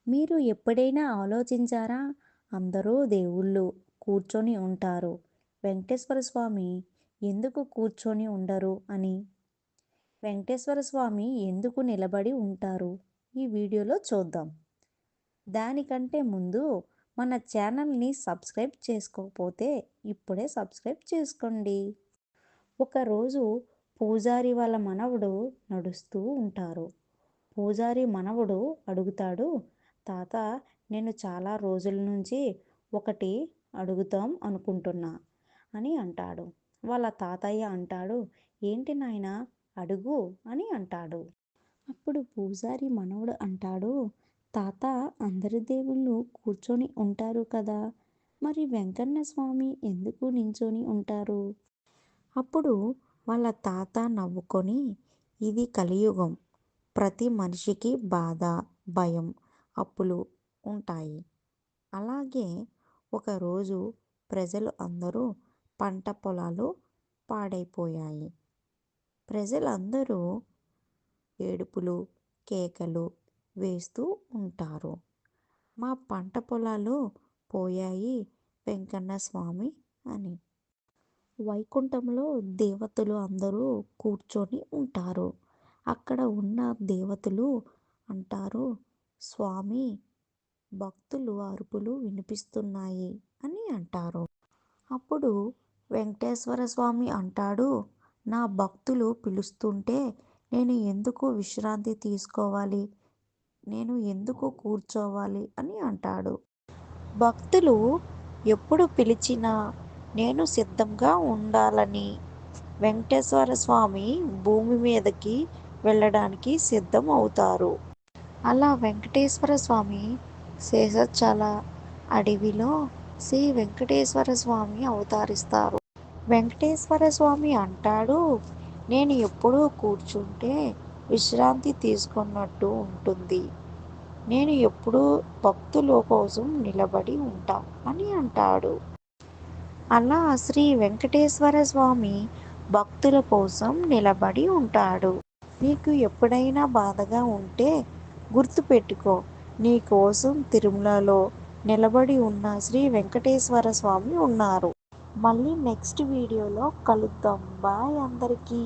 మీరు ఎప్పుడైనా ఆలోచించారా? అందరూ దేవుళ్ళు కూర్చొని ఉంటారు. వెంకటేశ్వర స్వామి ఎందుకు కూర్చొని ఉండరు అని? వెంకటేశ్వర స్వామి ఎందుకు నిలబడి ఉంటారు? ఈ వీడియోలో చూద్దాం. దానికంటే ముందు మన ఛానల్‌ని సబ్స్క్రైబ్ చేసుకోకపోతే ఇప్పుడే సబ్స్క్రైబ్ చేసుకోండి. ఒకరోజు పూజారి వాళ్ళ మనవడు నడుస్తూ ఉంటారు. పూజారి మనవడు అడుగుతాడు, తాత, నేను చాలా రోజుల నుంచి ఒకటి అడుగుదాం అనుకుంటున్నా అని అంటాడు. వాళ్ళ తాతయ్య అంటాడు, ఏంటి నాయనా, అడుగు అని అంటాడు. అప్పుడు పూజారి మనవడు అంటాడు, తాత, అందరి దేవుళ్ళు కూర్చొని ఉంటారు కదా, మరి వెంకన్న స్వామి ఎందుకు నించొని ఉంటారు? అప్పుడు వాళ్ళ తాత నవ్వుకొని, ఇది కలియుగం, ప్రతి మనిషికి బాధ, భయం, అప్పులు ఉంటాయి. అలాగే ఒకరోజు ప్రజలు అందరూ పంట పొలాలు పాడైపోయాయి. ప్రజలందరూ ఏడుపులు, కేకలు వేస్తూ ఉంటారు. మా పంట పొలాలు పోయాయి వెంకన్న స్వామి అని. వైకుంఠంలో దేవతలు అందరూ కూర్చొని ఉంటారు. అక్కడ ఉన్న దేవతలు అంటారు, స్వామి, భక్తులు అరుపులు వినిపిస్తున్నాయి అని అంటారు. అప్పుడు వెంకటేశ్వర స్వామి అంటాడు, నా భక్తులు పిలుస్తుంటే నేను ఎందుకు విశ్రాంతి తీసుకోవాలి? నేను ఎందుకు కూర్చోవాలి అని అంటాడు. భక్తులు ఎప్పుడు పిలిచినా నేను సిద్ధంగా ఉండాలని వెంకటేశ్వర స్వామి భూమి మీదకి వెళ్ళడానికి సిద్ధం అవుతారు. అలా వెంకటేశ్వర స్వామి శేషాచల అడవిలో శ్రీ వెంకటేశ్వర స్వామి అవతరిస్తారు. వెంకటేశ్వర స్వామి అంటాడు, నేను ఎప్పుడూ కూర్చుంటే విశ్రాంతి తీసుకున్నట్టు ఉంటుంది. నేను ఎప్పుడూ భక్తుల కోసం నిలబడి ఉంటా అని అంటాడు. అలా శ్రీ వెంకటేశ్వర స్వామి భక్తుల కోసం నిలబడి ఉంటాడు. నీకు ఎప్పుడైనా బాధగా ఉంటే గుర్తుపెట్టుకో, నీ కోసం తిరుమలలో నిలబడి ఉన్న శ్రీ వెంకటేశ్వర స్వామి ఉన్నారు. మళ్ళీ నెక్స్ట్ వీడియోలో కలుద్దాం. బాయ్ అందరికీ.